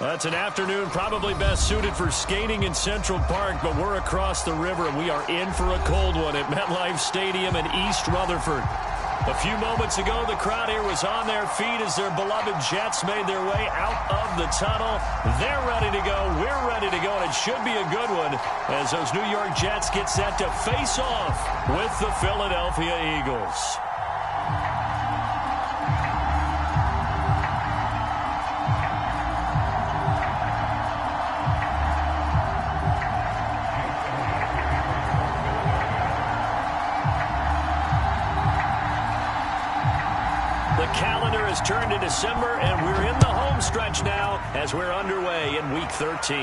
That's an afternoon probably best suited for skating in Central Park, but we're across the river, and we are in for a cold one at MetLife Stadium in East Rutherford. A few moments ago, the crowd here was on their feet as their beloved Jets made their way out of the tunnel. They're ready to go. We're ready to go, and it should be a good one as those New York Jets get set to face off with the Philadelphia Eagles. Turned to December, and we're in the home stretch now as we're underway in Week 13.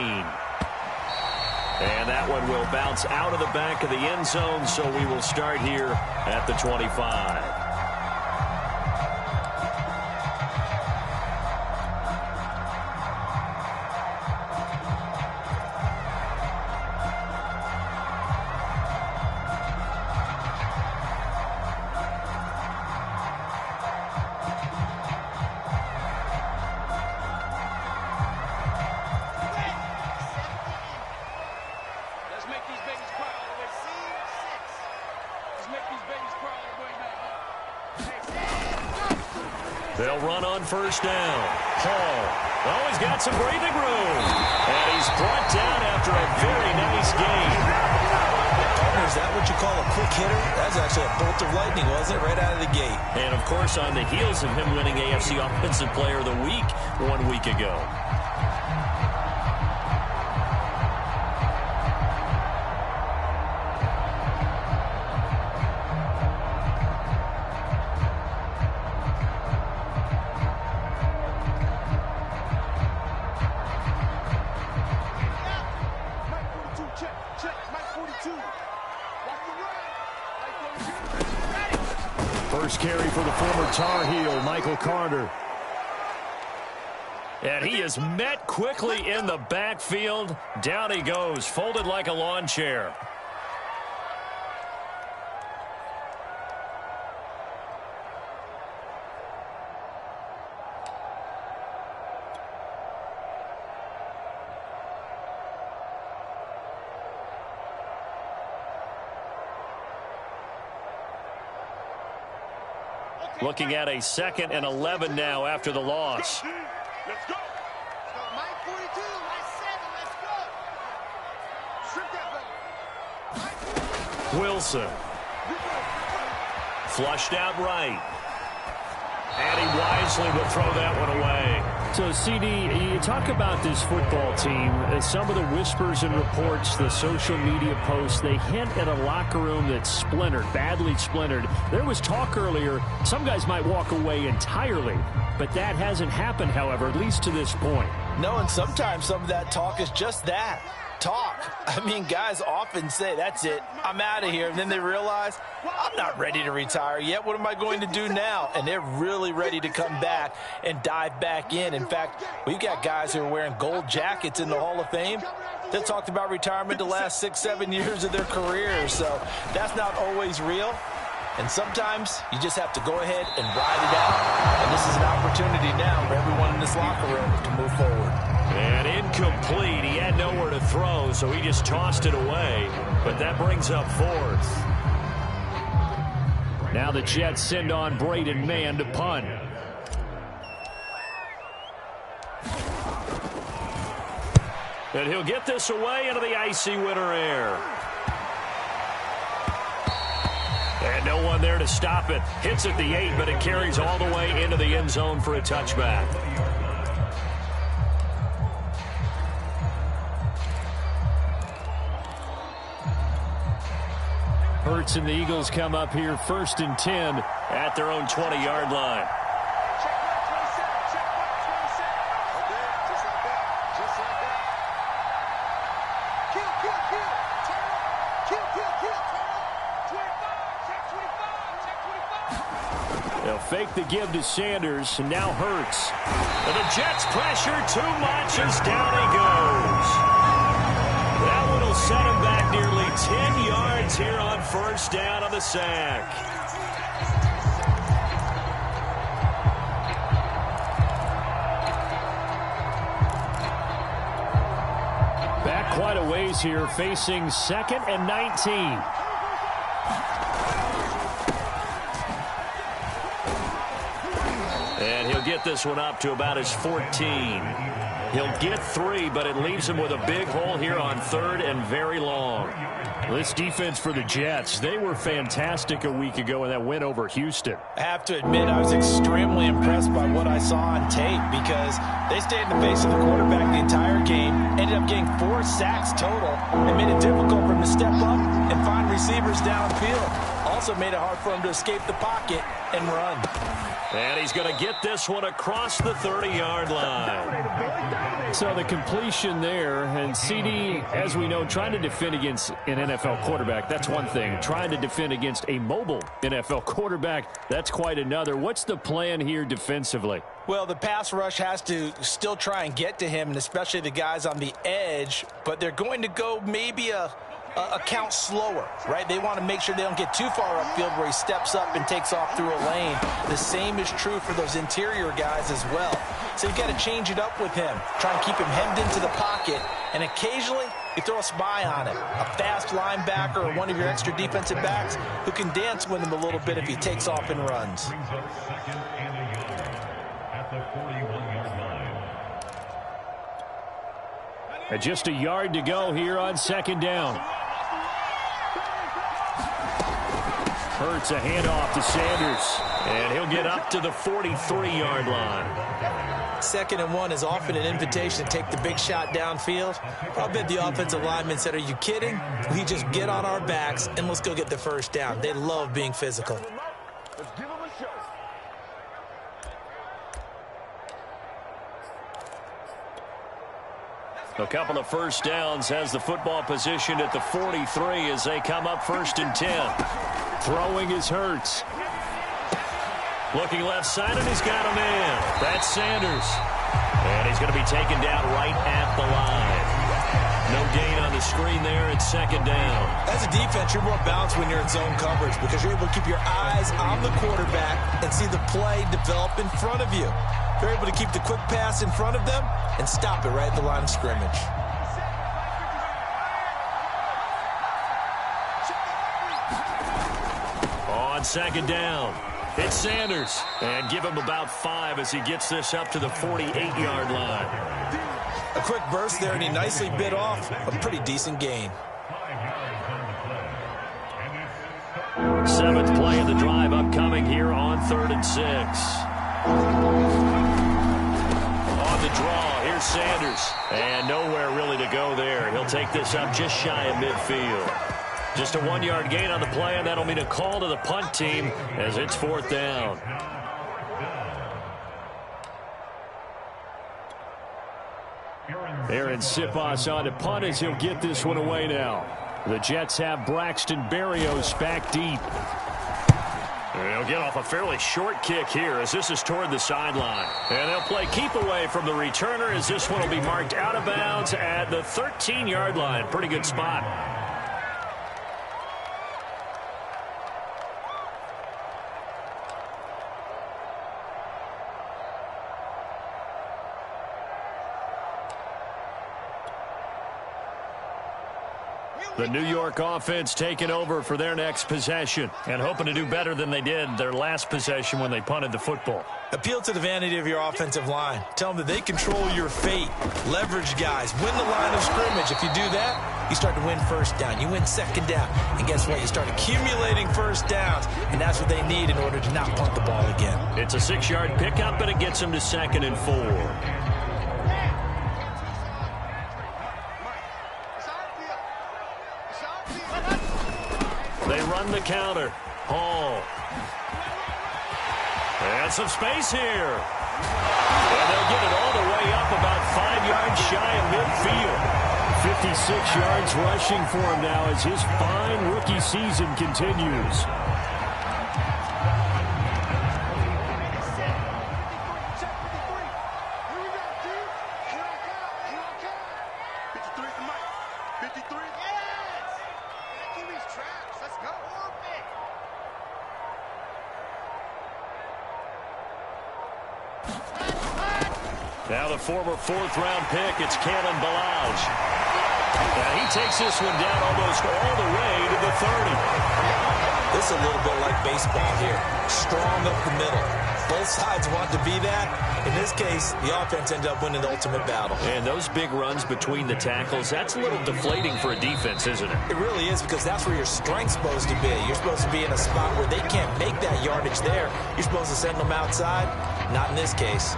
And that one will bounce out of the back of the end zone, so we will start here at the 25. They'll run on first down. Hall. Oh, he's got some breathing room. And he's brought down after a very nice gain. Is that what you call a quick hitter? That's actually a bolt of lightning, wasn't it? Right out of the gate. And, of course, on the heels of him winning AFC Offensive Player of the Week 1 week ago. First carry for the former Tar Heel, Michael Carter. And he is met quickly in the backfield. Down he goes, folded like a lawn chair. Looking at a 2nd and 11 now after the loss. Let's go. Mike 42, Mike 7, let's go. Wilson. Flushed out right. And he wisely will throw that one away. So, CD, you talk about this football team. Some of the whispers and reports, the social media posts, they hint at a locker room that's splintered, badly splintered. There was talk earlier, some guys might walk away entirely. But that hasn't happened, however, at least to this point. No, and sometimes some of that talk is just that. Talk. I mean, guys often say, that's it, I'm out of here. And then they realize, I'm not ready to retire yet. What am I going to do now? And they're really ready to come back and dive back in. In fact, we've got guys who are wearing gold jackets in the Hall of Fame that talked about retirement the last 6-7 years of their careers. So that's not always real. And sometimes you just have to go ahead and ride it out. And this is an opportunity now for everyone in this locker room to move forward. And incomplete. He had nowhere to throw, so he just tossed it away. But that brings up 4th. Now the Jets send on Braden Mann to punt. And he'll get this away into the icy winter air. And no one there to stop it. Hits at the 8, but it carries all the way into the end zone for a touchback. Hurts and the Eagles come up here 1st and 10 at their own 20-yard line. They'll fake the give to Sanders, and now Hurts. And the Jets pressure too much as down he goes. That one will set him back nearly 10 yards here on first down on the sack. quite a ways here, facing 2nd and 19. And he'll get this one up to about his 14. He'll get 3, but it leaves him with a big hole here on 3rd and very long. This defense for the Jets, they were fantastic a week ago in that win over Houston. I have to admit, I was extremely impressed by what I saw on tape because they stayed in the face of the quarterback the entire game, ended up getting 4 sacks total, and made it difficult for him to step up and find receivers downfield. Also made it hard for him to escape the pocket and run. And he's going to get this one across the 30-yard line. So the completion there, and CD, as we know, trying to defend against an NFL quarterback, that's one thing. Trying to defend against a mobile NFL quarterback, that's quite another. What's the plan here defensively? Well, the pass rush has to still try and get to him, and especially the guys on the edge, but they're going to go maybe a count slower, right? They want to make sure they don't get too far upfield where he steps up and takes off through a lane. The same is true for those interior guys as well. So you've got to change it up with him. Try and keep him hemmed into the pocket, and occasionally you throw a spy on him. A fast linebacker or one of your extra defensive backs who can dance with him a little bit if he takes off and runs. And just a yard to go here on 2nd down. Hurts a handoff to Sanders, and he'll get up to the 43-yard line. 2nd and 1 is often an invitation to take the big shot downfield. I'll bet the offensive lineman said, "Are you kidding? We just get on our backs and let's go get the first down." They love being physical. Let's give him a shot. A couple of first downs has the football positioned at the 43 as they come up 1st and 10. Throwing is Hurts. Looking left side, and he's got a man. That's Sanders. And he's going to be taken down right at the line. No gain on the screen there. It's 2nd down. As a defense, you're more balanced when you're in zone coverage because you're able to keep your eyes on the quarterback and see the play develop in front of you. They're able to keep the quick pass in front of them and stop it right at the line of scrimmage. On 2nd down, it's Sanders. And give him about 5 as he gets this up to the 48-yard line. A quick burst there, and he nicely bit off a pretty decent gain. 7th play of the drive upcoming here on 3rd and 6. On the draw, here's Sanders. And nowhere really to go there. He'll take this up just shy of midfield. Just a 1-yard gain on the play, and that'll mean a call to the punt team as it's 4th down. Aaron Siposs on to punt as he'll get this one away now. The Jets have Braxton Berrios back deep. They'll get off a fairly short kick here as this is toward the sideline. And they'll play keep away from the returner as this one will be marked out of bounds at the 13-yard line. Pretty good spot. The New York offense taking over for their next possession and hoping to do better than they did their last possession when they punted the football. Appeal to the vanity of your offensive line. Tell them that they control your fate. Leverage guys. Win the line of scrimmage. If you do that, you start to win 1st down. You win 2nd down. And guess what? You start accumulating 1st downs. And that's what they need in order to not punt the ball again. It's a 6-yard pickup, but it gets them to 2nd and 4. They run the counter. Hall. And some space here. And they'll get it all the way up about 5 yards shy of midfield. 56 yards rushing for him now as his fine rookie season continues. Now the former 4th-round pick, it's Kalen Ballage. And he takes this one down almost all the way to the 30. This is a little bit like baseball here. Strong up the middle. Both sides want to be that. In this case, the offense ended up winning the ultimate battle. And those big runs between the tackles, that's a little deflating for a defense, isn't it? It really is, because that's where your strength's supposed to be. You're supposed to be in a spot where they can't make that yardage there. You're supposed to send them outside. Not in this case.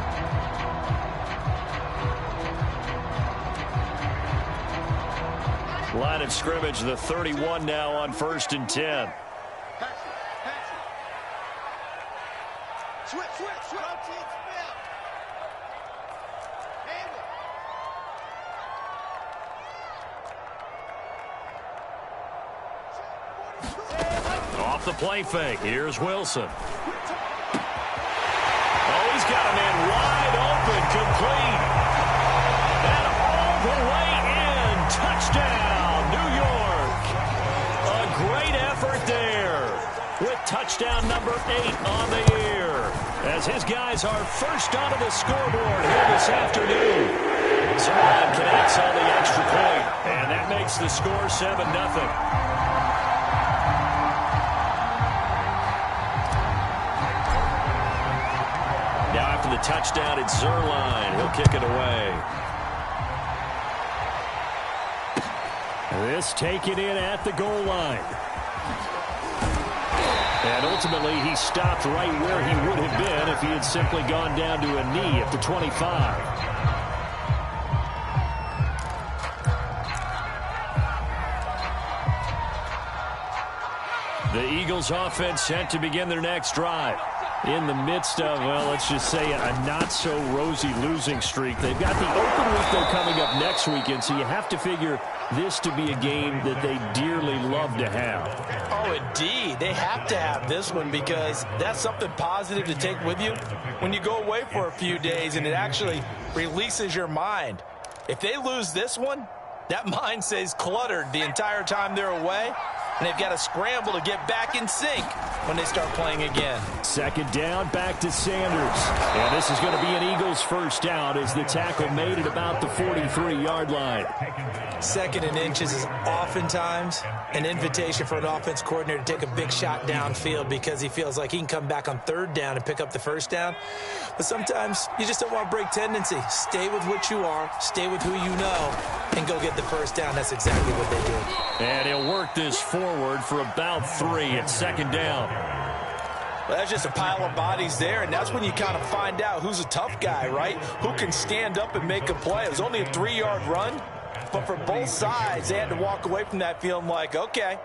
Line of scrimmage, the 31 now on 1st and 10. Switch. Off the play fake. Here's Wilson. Oh, he's got a man wide open, complete. And all the way in. Touchdown, New York. A great effort there with touchdown number 8 on the year, as his guys are first onto the scoreboard here this afternoon. Zerline connects on the extra point, and that makes the score 7-0. The touchdown, it's Zerline. He'll kick it away. This taken in at the goal line. And ultimately, he stopped right where he would have been if he had simply gone down to a knee at the 25. The Eagles offense set to begin their next drive. In the midst of, well, let's just say a not-so-rosy losing streak. They've got the open week, though, coming up next weekend, so you have to figure this to be a game that they dearly love to have. Oh, indeed. They have to have this one, because that's something positive to take with you when you go away for a few days, and it actually releases your mind. If they lose this one, that mind stays cluttered the entire time they're away, and they've got to scramble to get back in sync when they start playing again. Second down, back to Sanders. And this is going to be an Eagles first down as the tackle made at about the 43-yard line. Second and inches is oftentimes an invitation for an offense coordinator to take a big shot downfield, because he feels like he can come back on third down and pick up the first down. But sometimes you just don't want to break tendency. Stay with what you are, stay with who you know, and go get the first down. That's exactly what they did. And he'll work this forward for about 3 at second down. Well, that's just a pile of bodies there, and that's when you kind of find out who's a tough guy, right? Who can stand up and make a play. It was only a 3-yard run, but for both sides, they had to walk away from that feeling like, okay,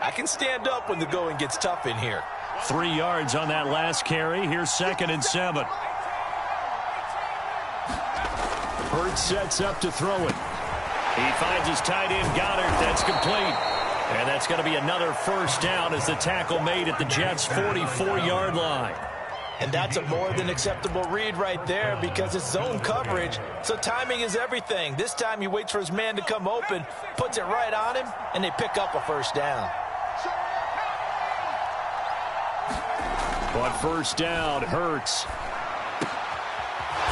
I can stand up when the going gets tough in here. 3 yards on that last carry. Here's 2nd and 7. Hurts sets up to throw it. He finds his tight end, Goddard. That's complete. And that's going to be another first down as the tackle made at the Jets' 44-yard line. And that's a more than acceptable read right there, because it's zone coverage, so timing is everything. This time he waits for his man to come open, puts it right on him, and they pick up a first down. On first down, Hurts.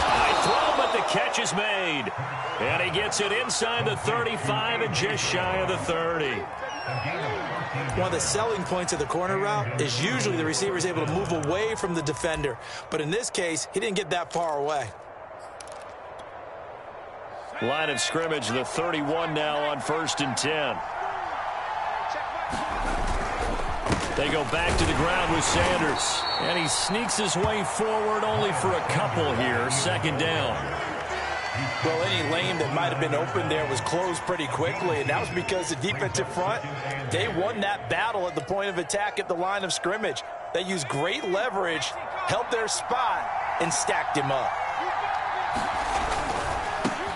High throw, but the catch is made. And he gets it inside the 35 and just shy of the 30. One of the selling points of the corner route is usually the receiver is able to move away from the defender. But in this case, he didn't get that far away. Line of scrimmage, the 31 now on 1st and 10. They go back to the ground with Sanders. And he sneaks his way forward only for a couple here. Second down. Well, any lane that might have been open there was closed pretty quickly, and that was because the defensive front, they won that battle at the point of attack at the line of scrimmage. They used great leverage, held their spot, and stacked him up.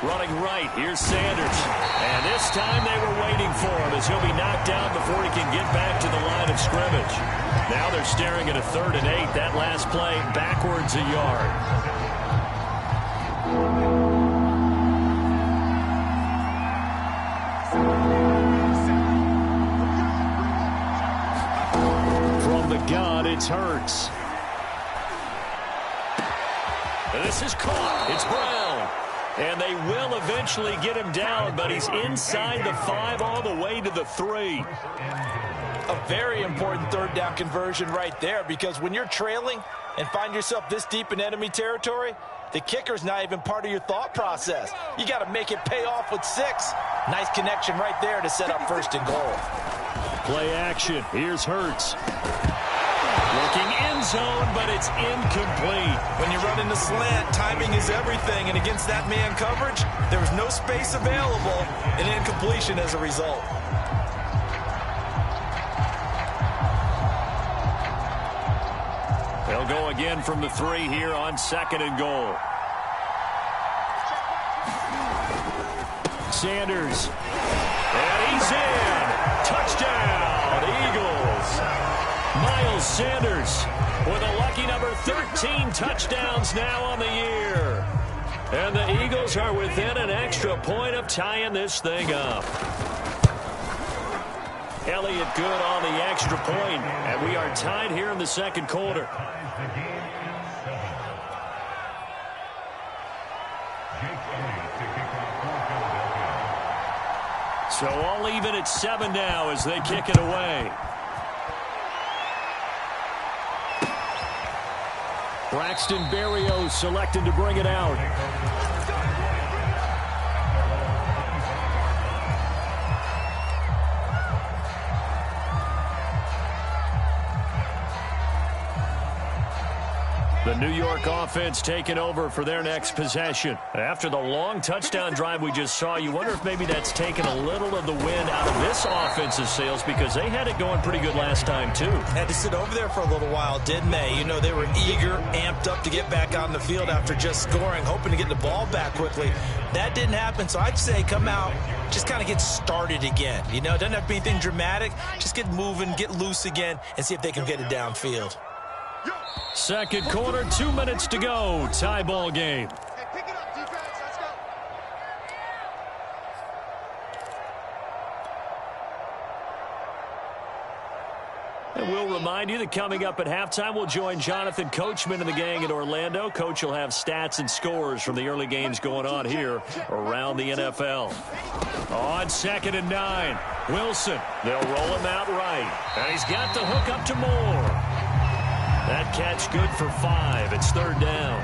Running right, here's Sanders. And this time they were waiting for him, as he'll be knocked down before he can get back to the line of scrimmage. Now they're staring at a 3rd and 8. That last play backwards a yard. From the gun, it's Hurts. This is caught. It's Brown. And they will eventually get him down, but he's inside the 5 all the way to the 3. A very important third down conversion right there, because when you're trailing and find yourself this deep in enemy territory, the kicker's not even part of your thought process. You got to make it pay off with 6. Nice connection right there to set up 1st and goal. Play action. Here's Hurts. Looking end zone, but it's incomplete. When you run in the slant, timing is everything, and against that man coverage, there was no space available, and incompletion as a result. They'll go again from the 3 here on 2nd and goal. Sanders. And he's in. Touchdown, Eagles. Miles Sanders with a lucky number 13 touchdowns now on the year. And the Eagles are within an extra point of tying this thing up. Elliott good on the extra point, and we are tied here in the 2nd quarter. So all even at 7 now as they kick it away. Braxton Berrios selected to bring it out. The New York offense taking over for their next possession. After the long touchdown drive we just saw, you wonder if maybe that's taken a little of the wind out of this offensive sails, because they had it going pretty good last time, too. Had to sit over there for a little while, didn't they? You know, they were eager, amped up to get back on the field after just scoring, hoping to get the ball back quickly. That didn't happen, so I'd say come out, just kind of get started again. You know, it doesn't have to be anything dramatic. Just get moving, get loose again, and see if they can get it downfield. 2nd quarter, 2 minutes to go. Tie ball game. Hey, pick it up, defense. Let's go. And we'll remind you that coming up at halftime, we'll join Jonathan Coachman and the gang in Orlando. Coach will have stats and scores from the early games going on here around the NFL. On 2nd and 9, Wilson. They'll roll him out right. And he's got the hook up to Moore. That catch good for 5. It's 3rd down.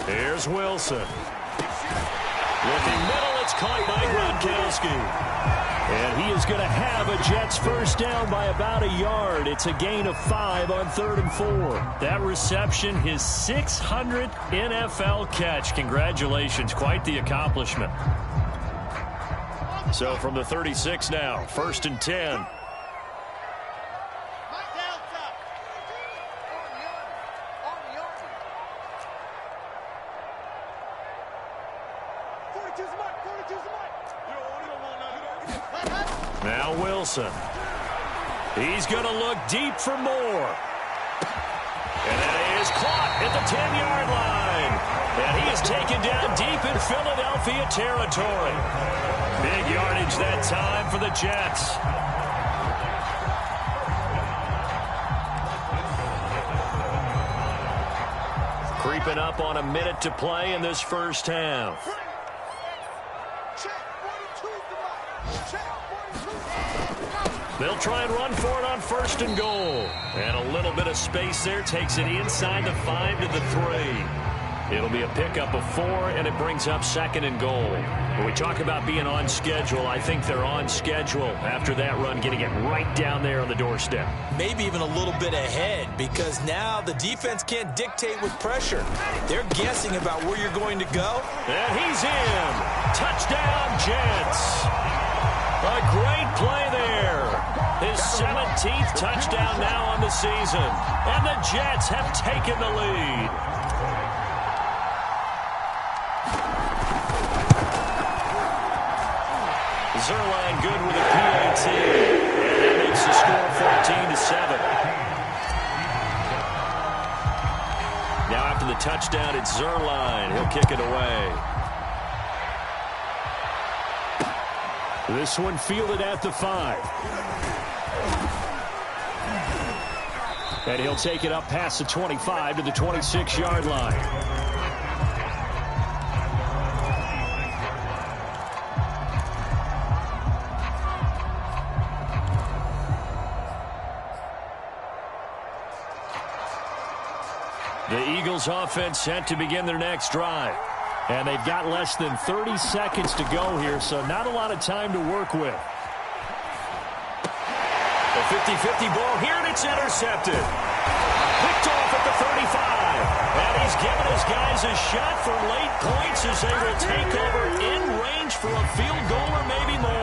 Here's Wilson. Looking middle, it's caught by Gronkowski. And he is going to have a Jets 1st down by about a yard. It's a gain of 5 on 3rd and 4. That reception, his 600th NFL catch. Congratulations. Quite the accomplishment. So from the 36 now, 1st and 10. Now Wilson. He's going to look deep for more. And that is caught at the 10-yard line. And he is taken down deep in Philadelphia territory. Big yardage that time for the Jets. Creeping up on a minute to play in this 1st half. They'll try and run for it on 1st and goal. And a little bit of space there takes it inside the 5 to the 3. It'll be a pickup of 4, and it brings up 2nd and goal. When we talk about being on schedule, I think they're on schedule after that run, getting it right down there on the doorstep. Maybe even a little bit ahead, because now the defense can't dictate with pressure. They're guessing about where you're going to go. And he's in. Touchdown, Jets. A great play there. His 17th touchdown now on the season. And the Jets have taken the lead. Zerline good with a PAT. And that makes the score 14-7. Now after the touchdown, it's Zerline. He'll kick it away. This one fielded at the 5. And he'll take it up past the 25 to the 26-yard line. The Eagles offense set to begin their next drive. And they've got less than 30 seconds to go here, so not a lot of time to work with. The 50-50 ball here, and it's intercepted. Picked off at the 35. And he's given his guys a shot for late points as they will take over in range for a field goal or maybe more.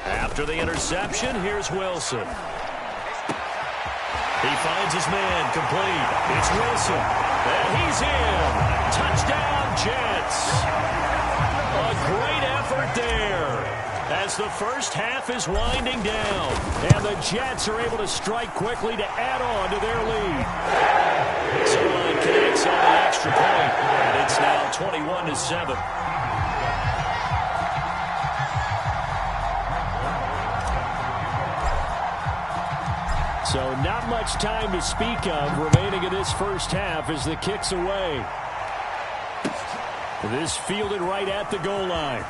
After the interception, here's Wilson. He finds his man, complete. It's Wilson. And he's in. Touchdown, Jets. A great effort there as the first half is winding down. And the Jets are able to strike quickly to add on to their lead. Zerline connects on the extra point. And it's now 21-7. So not much time to speak of remaining in this first half as the kick's away. This fielded right at the goal line.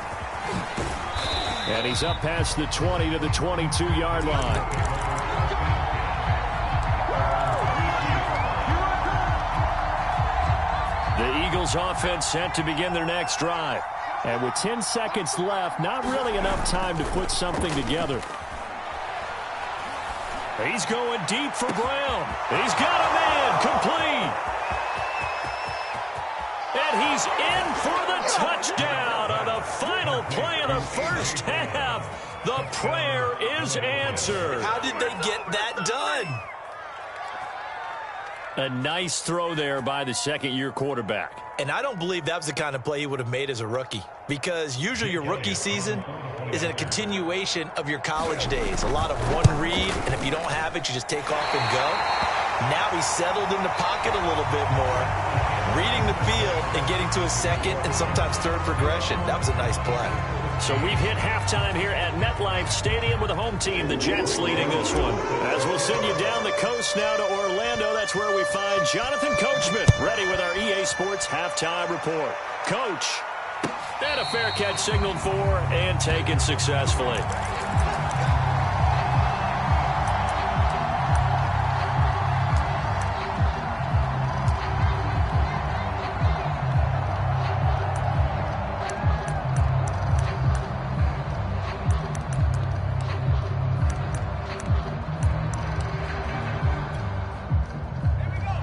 And he's up past the 20 to the 22-yard line. The Eagles offense set to begin their next drive. And with 10 seconds left, not really enough time to put something together. He's going deep for Brown. He's got a man complete. And he's in for the touchdown on the final play of the first half. The prayer is answered. How did they get that done? A nice throw there by the second-year quarterback. And I don't believe that was the kind of play he would have made as a rookie, because usually your rookie season is a continuation of your college days. A lot of one read, and if you don't have it, you just take off and go. Now he's settled in the pocket a little bit more, reading the field and getting to a second and sometimes third progression. That was a nice play. So we've hit halftime here at MetLife Stadium with the home team, the Jets, leading this one. As we'll send you down the coast now to Orlando, that's where we find Jonathan Coachman, ready with our EA Sports halftime report. Coach, and a fair catch signaled for and taken successfully.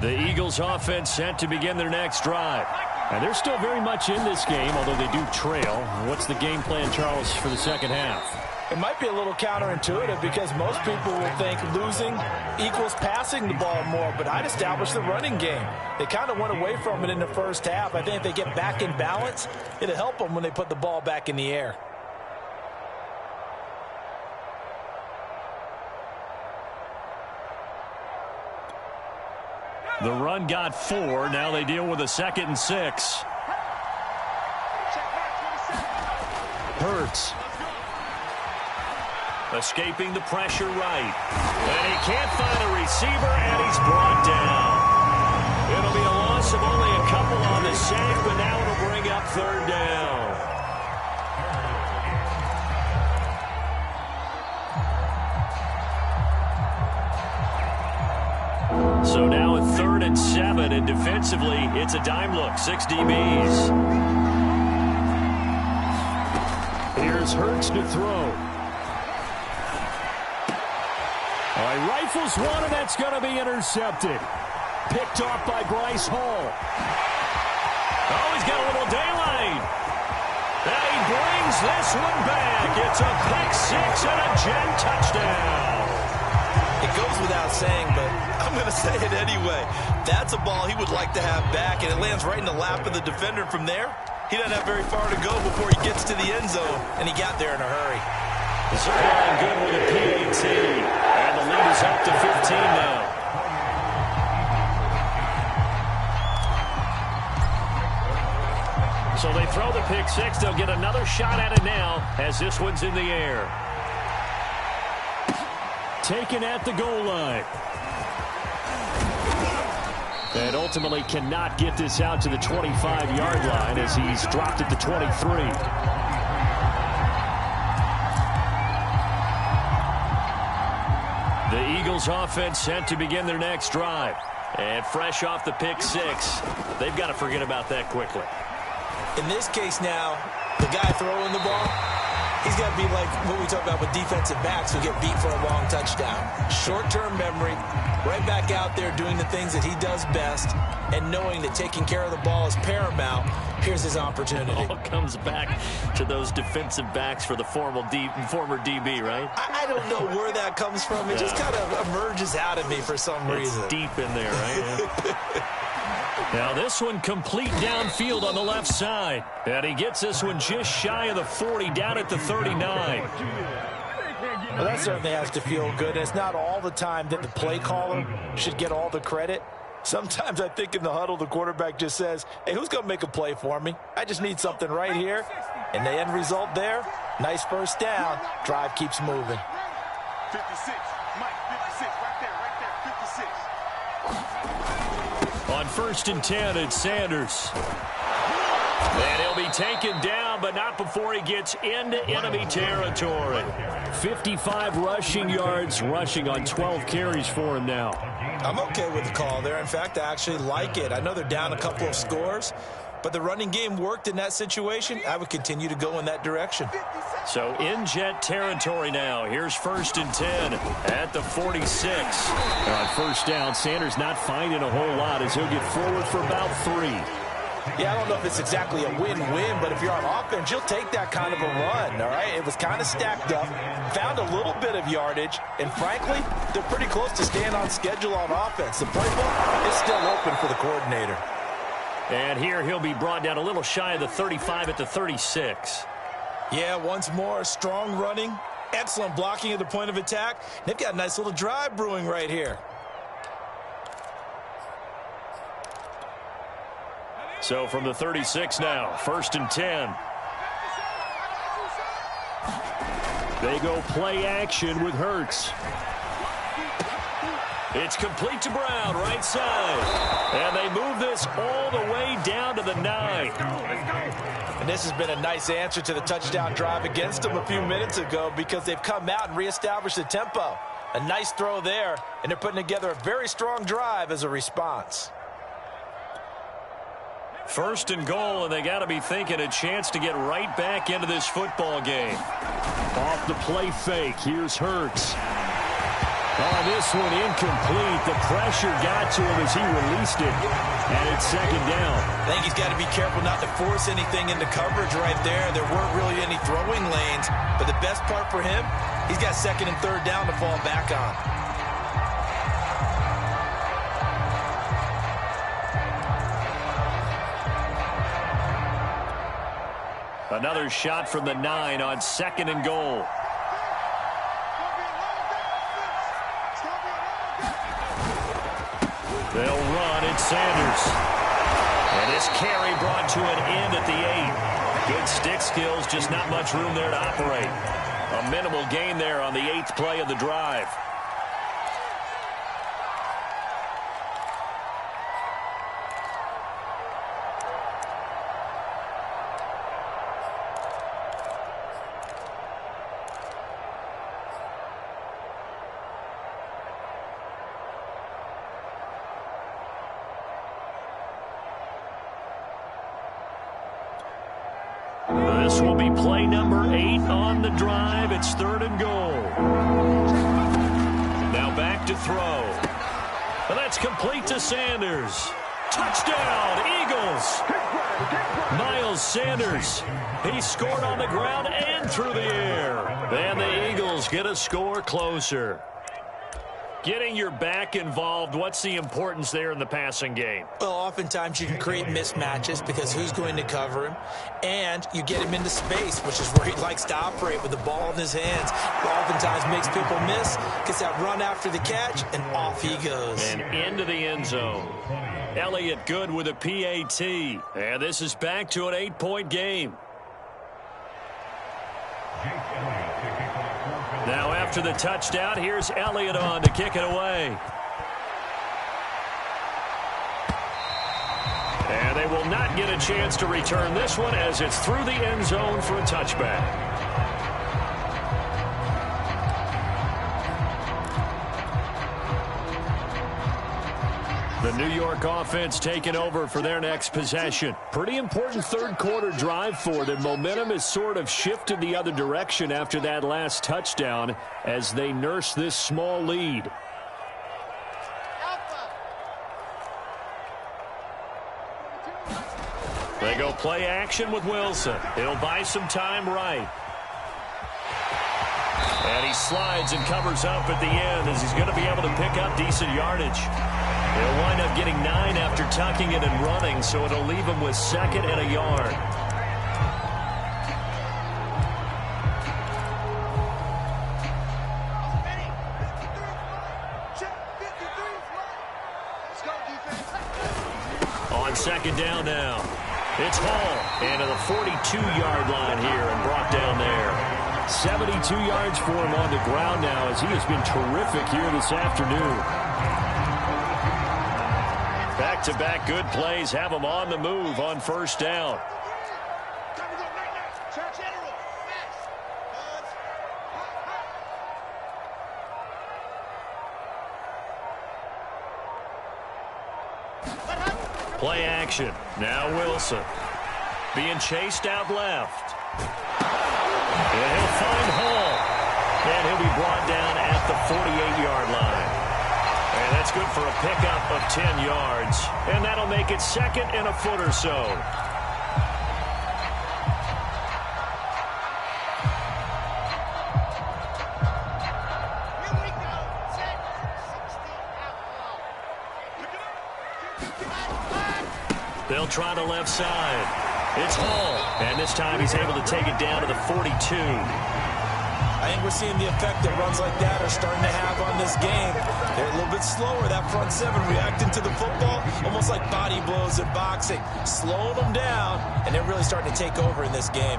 The Eagles offense set to begin their next drive. And they're still very much in this game, although they do trail. What's the game plan, Charles, for the second half? It might be a little counterintuitive because most people will think losing equals passing the ball more, but I'd establish the running game. They kind of went away from it in the first half. I think if they get back in balance, it'll help them when they put the ball back in the air. The run got 4. Now they deal with a 2nd and 6. Hurts. Escaping the pressure right. And he can't find a receiver, and he's brought down. It'll be a loss of only a couple on the sack, but now it'll bring up 3rd down. So now a 3rd and 7, and defensively, it's a dime look. 6 DBs. Here's Hurts to throw. All right, rifles one, and that's going to be intercepted. Picked off by Bryce Hall. Oh, he's got a little daylight. And he brings this one back. It's a pick 6 and a Jet touchdown. It goes without saying, but I'm going to say it anyway. That's a ball he would like to have back, and it lands right in the lap of the defender from there. He doesn't have very far to go before he gets to the end zone, and he got there in a hurry. Zerline good with a PAT, and the lead is up to 15 now. So they throw the pick six. They'll get another shot at it now as this one's in the air. Taken at the goal line. And ultimately cannot get this out to the 25-yard line as he's dropped at the 23. The Eagles offense set to begin their next drive. And fresh off the pick six, they've got to forget about that quickly. In this case now, the guy throwing the ball, he's got to be like what we talk about with defensive backs who get beat for a long touchdown. Short-term memory, right back out there doing the things that he does best, and knowing that taking care of the ball is paramount. Here's his opportunity. It all comes back to those defensive backs for the former DB, right? I don't know where that comes from. It just kind of emerges out of me for some reason. It's deep in there, right? Yeah. Now this one complete downfield on the left side. And he gets this one just shy of the 40, down at the 39. Well, that certainly has to feel good. It's not all the time that the play caller should get all the credit. Sometimes I think in the huddle, the quarterback just says, hey, who's going to make a play for me? I just need something right here. And the end result there, nice first down. Drive keeps moving. 56, Mike, 56, right there, 56. On 1st and 10, it's Sanders. And he'll be taken down, but not before he gets into enemy territory. 55 rushing yards, rushing on 12 carries for him now. I'm okay with the call there. In fact, I actually like it. I know they're down a couple of scores, but the running game worked in that situation. I would continue to go in that direction. So in jet territory now. Here's 1st and 10 at the 46. On first down, Sanders not finding a whole lot as he'll get forward for about 3. Yeah, I don't know if it's exactly a win-win, but if you're on offense, you'll take that kind of a run, all right? It was kind of stacked up, found a little bit of yardage, and frankly, they're pretty close to staying on schedule on offense. The playbook is still open for the coordinator. And here he'll be brought down a little shy of the 35 at the 36. Yeah, once more, strong running, excellent blocking at the point of attack. They've got a nice little drive brewing right here. So from the 36 now, 1st and 10. They go play action with Hurts. It's complete to Brown, right side. And they move this all the way down to the 9. And this has been a nice answer to the touchdown drive against them a few minutes ago because they've come out and reestablished the tempo. A nice throw there, and they're putting together a very strong drive as a response. 1st and goal, and they got to be thinking a chance to get right back into this football game. Off the play fake, here's Hurts. Oh, this one incomplete. The pressure got to him as he released it, and it's 2nd down. I think he's got to be careful not to force anything into coverage right there. There weren't really any throwing lanes, but the best part for him, he's got 2nd and 3rd down to fall back on. Another shot from the 9 on 2nd and goal. They'll run. It's Sanders. And this carry brought to an end at the 8. Good stick skills, just not much room there to operate. A minimal gain there on the 8th play of the drive. This will be play number 8 on the drive. It's 3rd and goal. Now back to throw. And that's complete to Sanders. Touchdown, Eagles. Miles Sanders. He scored on the ground and through the air. And the Eagles get a score closer. Getting your back involved, what's the importance there in the passing game? Well, oftentimes you can create mismatches because who's going to cover him? And you get him into space, which is where he likes to operate with the ball in his hands. Oftentimes makes people miss, gets that run after the catch, and off he goes. And into the end zone. Elliott good with a PAT. And this is back to an 8-point game. Now after the touchdown, here's Elliott on to kick it away. And they will not get a chance to return this one as it's through the end zone for a touchback. The New York offense taking over for their next possession. Pretty important third quarter drive for them. Momentum has sort of shifted the other direction after that last touchdown as they nurse this small lead. They go play action with Wilson. He'll buy some time right. And he slides and covers up at the end as he's going to be able to pick up decent yardage. He'll wind up getting 9 after tucking it and running, so it'll leave him with 2nd and a yard. On 2nd down now. It's Hall into the 42-yard line here and brought down there. 72 yards for him on the ground now as he has been terrific here this afternoon. Back-to-back good plays have him on the move on 1st down. Play action. Now Wilson. Being chased out left. And he'll find Hall. And he'll be brought down at the 48-yard line. And that's good for a pickup of 10 yards. And that'll make it 2nd and a foot or so. They'll try the left side. It's Hall. And this time he's able to take it down to the 42. I think we're seeing the effect that runs like that are starting to have on this game. They're a little bit slower, that front 7 reacting to the football, almost like body blows in boxing, slowing them down, and they're really starting to take over in this game.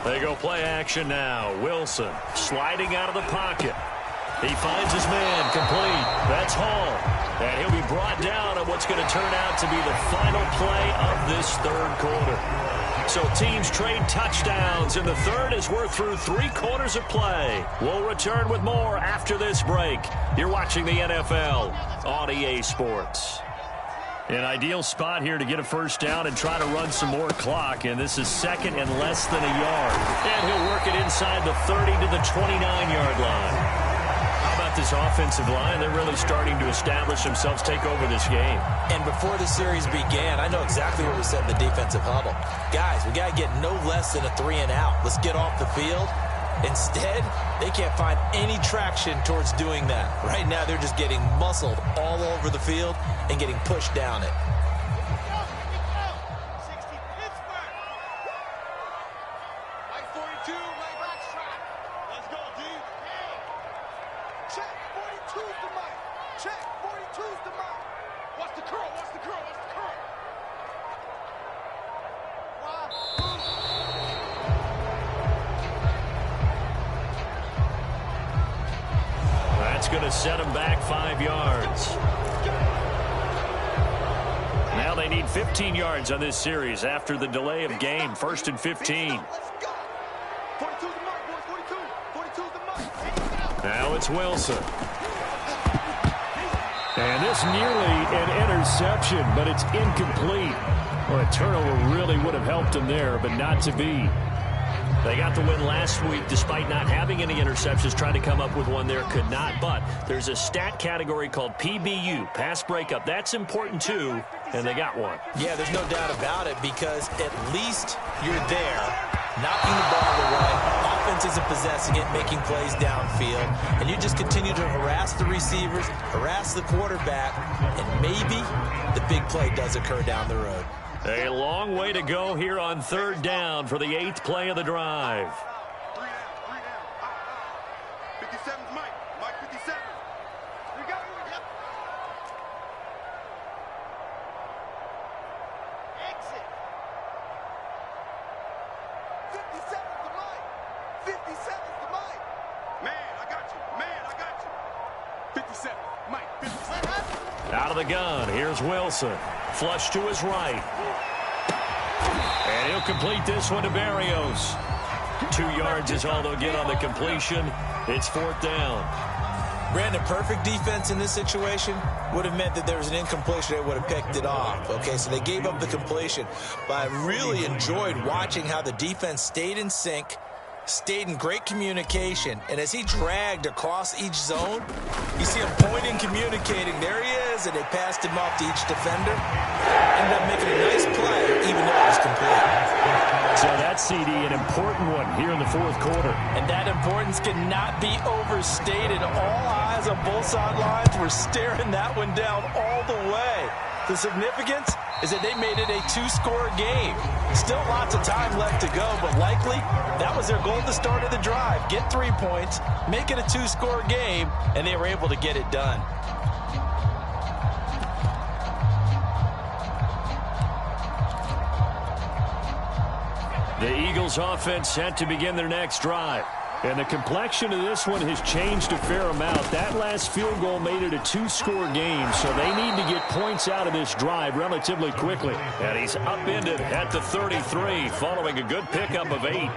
They go play action now. Wilson sliding out of the pocket. He finds his man complete. That's Hall. And he'll be brought down on what's going to turn out to be the final play of this 3rd quarter. So teams trade touchdowns in the 3rd as we're through 3 quarters of play. We'll return with more after this break. You're watching the NFL on EA Sports. An ideal spot here to get a 1st down and try to run some more clock. And this is 2nd and less than a yard. And he'll work it inside the 30 to the 29-yard line. How about this offensive line? They're really starting to establish themselves, take over this game. And before the series began, I know exactly what we said in the defensive huddle. Guys, we got to get no less than a 3 and out. Let's get off the field. Instead, they can't find any traction towards doing that. Right now, they're just getting muscled all over the field and getting pushed down it. Going to set him back 5 yards. Now they need 15 yards on this series after the delay of game. 1st and 15. Now it's Wilson. And this nearly an interception, but it's incomplete. Well, a turnover really would have helped him there, but not to be. They got the win last week despite not having any interceptions. Tried to come up with one there, could not. But there's a stat category called PBU, pass breakup. That's important too, and they got one. Yeah, there's no doubt about it because at least you're there, knocking the ball away. Offense isn't possessing it, making plays downfield. And you just continue to harass the receivers, harass the quarterback, and maybe the big play does occur down the road. A long way to go here on third down for the 8th play of the drive. 57's Mike. Mike 57. You got it. Yep. Exit. 57's the Mike. 57's the Mike. Man, I got you. Man, I got you. 57. Mike, 57. Out of the gun, here's Wilson. Flush to his right. And he'll complete this one to Barrios. 2 yards is all they'll get on the completion. It's 4th down. Brandon, perfect defense in this situation would have meant that there was an incompletion. They would have picked it off. Okay, so they gave up the completion. But I really enjoyed watching how the defense stayed in sync, stayed in great communication, and as he dragged across each zone, you see him pointing, communicating. There he is, and they passed him off to each defender. Ended up making a nice play, even though it was complete. So that CD, an important one here in the 4th quarter. And that importance cannot be overstated. All eyes on both sidelines were staring that one down all the way. The significance is that they made it a 2-score game. Still lots of time left to go, but likely that was their goal at the start of the drive. Get 3 points, make it a 2-score game, and they were able to get it done. The Eagles offense set to begin their next drive. And the complexion of this one has changed a fair amount. That last field goal made it a 2-score game, so they need to get points out of this drive relatively quickly. And he's upended at the 33 following a good pickup of 8.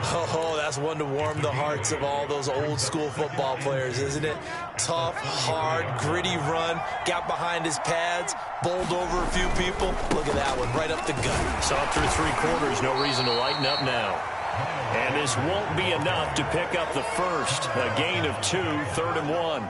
Oh, that's one to warm the hearts of all those old school football players, isn't it? Tough, hard, gritty run, got behind his pads, bowled over a few people. Look at that one, right up the gut. Saw it through 3 quarters, no reason to lighten up now. And this won't be enough to pick up the first. A gain of 2, 3rd and 1.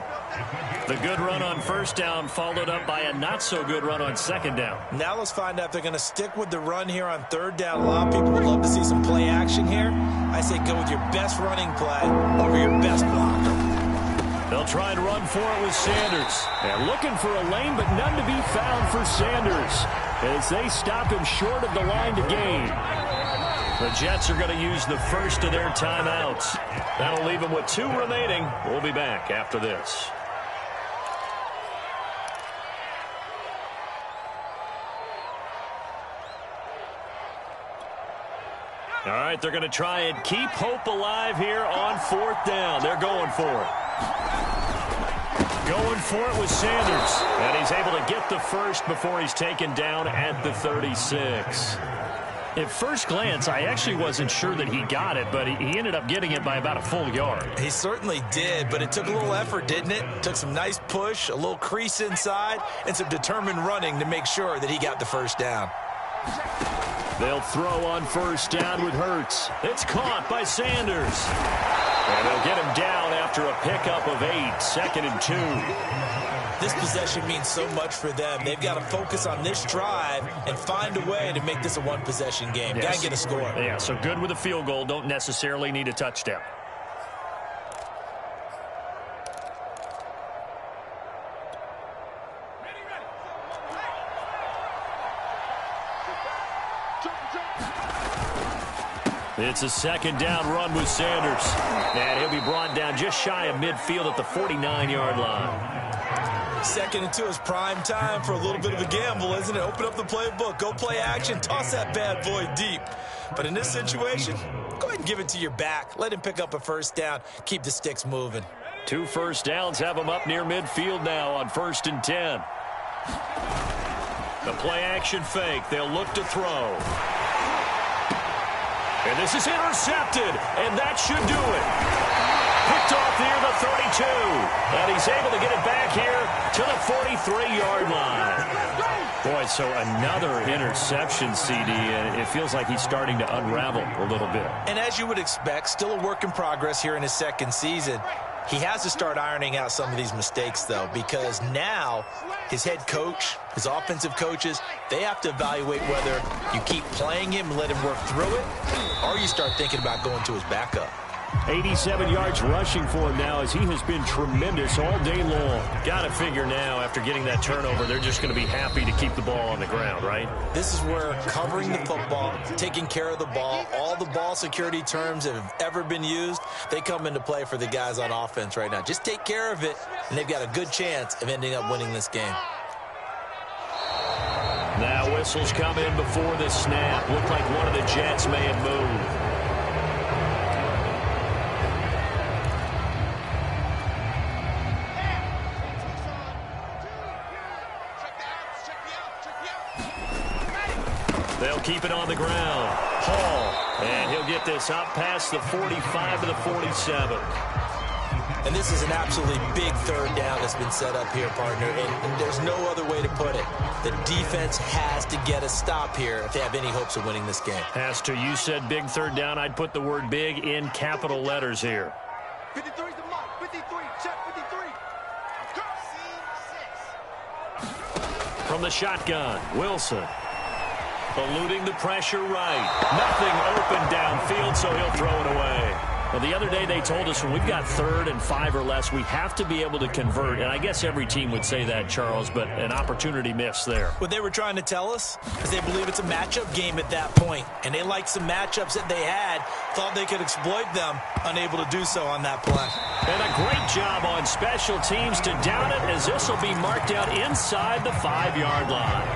The good run on 1st down followed up by a not-so-good run on 2nd down. Now let's find out if they're going to stick with the run here on 3rd down. A lot of people would love to see some play action here. I say go with your best running play over your best blocker. They'll try and run for it with Sanders. And looking for a lane, but none to be found for Sanders as they stop him short of the line to gain. The Jets are going to use the first of their timeouts. That'll leave them with 2 remaining. We'll be back after this. All right, they're going to try and keep hope alive here on 4th down. They're going for it. Going for it with Sanders. And he's able to get the first before he's taken down at the 36. At first glance, I actually wasn't sure that he got it, but he ended up getting it by about a full yard. He certainly did, but it took a little effort, didn't it? Took some nice push, a little crease inside, and some determined running to make sure that he got the first down. They'll throw on 1st down with Hurts. It's caught by Sanders. And they'll get him down after a pickup of 8, 2nd and 2. This possession means so much for them. They've got to focus on this drive and find a way to make this a 1-possession game. Yes. Got to get a score. Yeah, so good with a field goal. Don't necessarily need a touchdown. It's a 2nd down run with Sanders. And he'll be brought down just shy of midfield at the 49-yard line. 2nd and 2 is prime time for a little bit of a gamble, isn't it? Open up the playbook, go play action, toss that bad boy deep. But in this situation, go ahead and give it to your back. Let him pick up a 1st down, keep the sticks moving. 2 first downs have him up near midfield now on 1st and 10. The play action fake, they'll look to throw. And this is intercepted, and that should do it. Picked off near the 32, and he's able to get it back here to the 43-yard line. Boy, so another interception, CD, and it feels like he's starting to unravel a little bit. And as you would expect, still a work in progress here in his second season. He has to start ironing out some of these mistakes, though, because now his head coach, his offensive coaches, they have to evaluate whether you keep playing him and let him work through it, or you start thinking about going to his backup. 87 yards rushing for him now as he has been tremendous all day long. Got to figure now after getting that turnover, they're just going to be happy to keep the ball on the ground, right? This is where covering the football, taking care of the ball, all the ball security terms that have ever been used, they come into play for the guys on offense right now. Just take care of it, and they've got a good chance of ending up winning this game. Now whistles come in before the snap. Looked like one of the Jets may have moved. They'll keep it on the ground. Hall, and he'll get this up past the 45 to the 47. And this is an absolutely big third down that's been set up here, partner, and there's no other way to put it. The defense has to get a stop here if they have any hopes of winning this game. Has to. You said big third down. I'd put the word big in capital letters here. 53's the mark. 53. Check 53. From the shotgun, Wilson. Eluding the pressure right. Nothing open downfield, so he'll throw it away. Well, the other day they told us when we've got 3rd and 5 or less, we have to be able to convert. And I guess every team would say that, Charles, but an opportunity missed there. What they were trying to tell us is they believe it's a matchup game at that point. And they liked some matchups that they had, thought they could exploit them, unable to do so on that play. And a great job on special teams to down it, as this will be marked out inside the 5-yard line.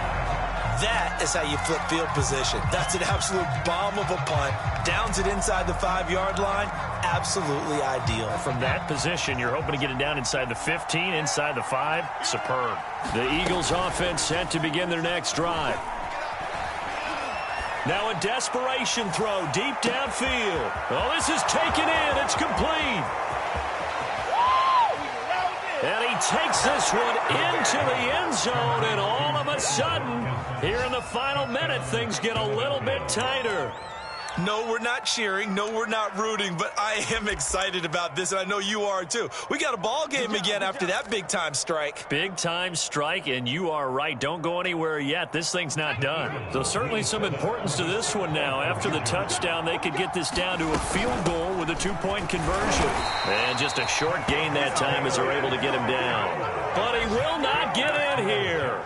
That is how you flip field position. That's an absolute bomb of a punt. Downs it inside the 5-yard line. Absolutely ideal. From that position, you're hoping to get it down inside the 15, inside the 5. Superb. The Eagles offense set to begin their next drive. Now a desperation throw deep downfield. Oh, this is taken in. It's complete. And he takes this one into the end zone, and all of a sudden, here in the final minute, things get a little bit tighter. No, we're not cheering. No, we're not rooting, but I am excited about this, and I know you are too. We got a ball game again after that big-time strike. Big-time strike, and you are right. Don't go anywhere yet. This thing's not done. So certainly some importance to this one now. After the touchdown, they could get this down to a field goal with a 2-point conversion. And just a short gain that time as they're able to get him down. But he will not get in here.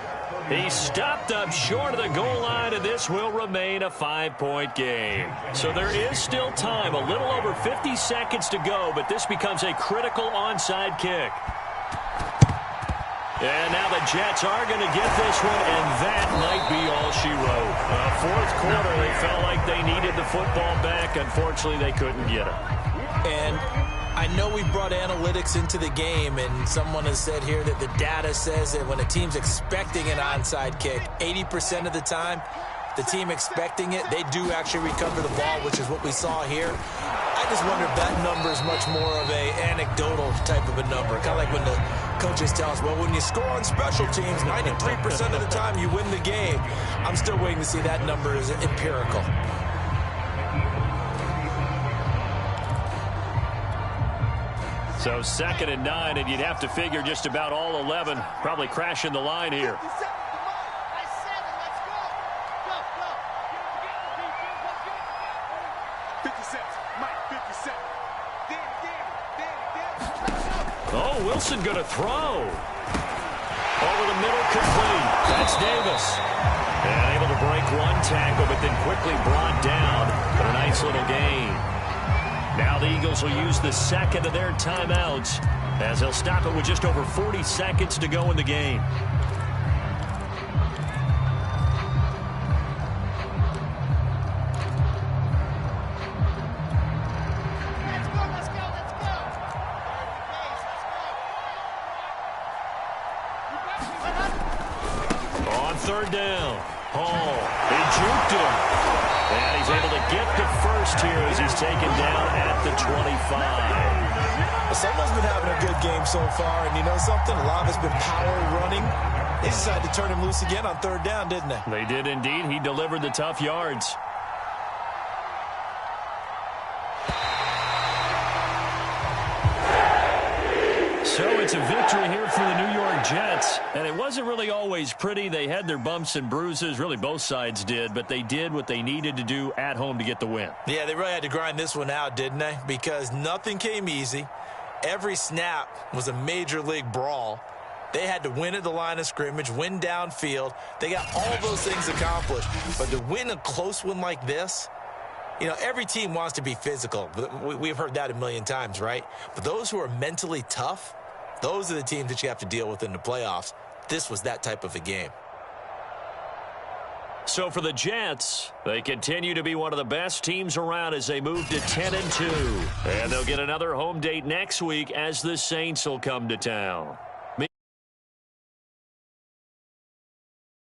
He stopped up short of the goal line, and this will remain a 5-point game. So there is still time, a little over 50 seconds to go, but this becomes a critical onside kick. And now the Jets are going to get this one, and that might be all she wrote. Fourth quarter, they felt like they needed the football back. Unfortunately, they couldn't get it. And I know we brought analytics into the game, and someone has said here that the data says that when a team's expecting an onside kick, 80% of the time, the team expecting it, they do actually recover the ball, which is what we saw here. I just wonder if that number is much more of a anecdotal type of a number. Kind of like when the coaches tell us, well, when you score on special teams, 93% of the time you win the game. I'm still waiting to see that number is empirical. So 2nd and 9, and you'd have to figure just about all 11 probably crashing the line here. 57. Mike, 57. Oh, Wilson going to throw. Over the middle, complete. That's Davis. And able to break one tackle, but then quickly brought down for a nice little gain. Now the Eagles will use the second of their timeouts as they'll stop it with just over 40 seconds to go in the game. Let's go. On 3rd down, Hall, he juked him. And he's able to get the first here as he's taken down at the 25. Someone's been having a good game so far, and you know something? A lot of it's been power running. They decided to turn him loose again on third down, didn't they? They did indeed. He delivered the tough yards. So it's a victory here for the New York Jets. And it wasn't really always pretty. They had their bumps and bruises. Really, both sides did. But they did what they needed to do at home to get the win. Yeah, they really had to grind this one out, didn't they? Because nothing came easy. Every snap was a major league brawl. They had to win at the line of scrimmage, win downfield. They got all those things accomplished. But to win a close one like this, you know, every team wants to be physical. We've heard that a million times, right? But those who are mentally tough, those are the teams that you have to deal with in the playoffs. This was that type of a game. So for the Jets, they continue to be one of the best teams around as they move to 10-2. And they'll get another home date next week as the Saints will come to town.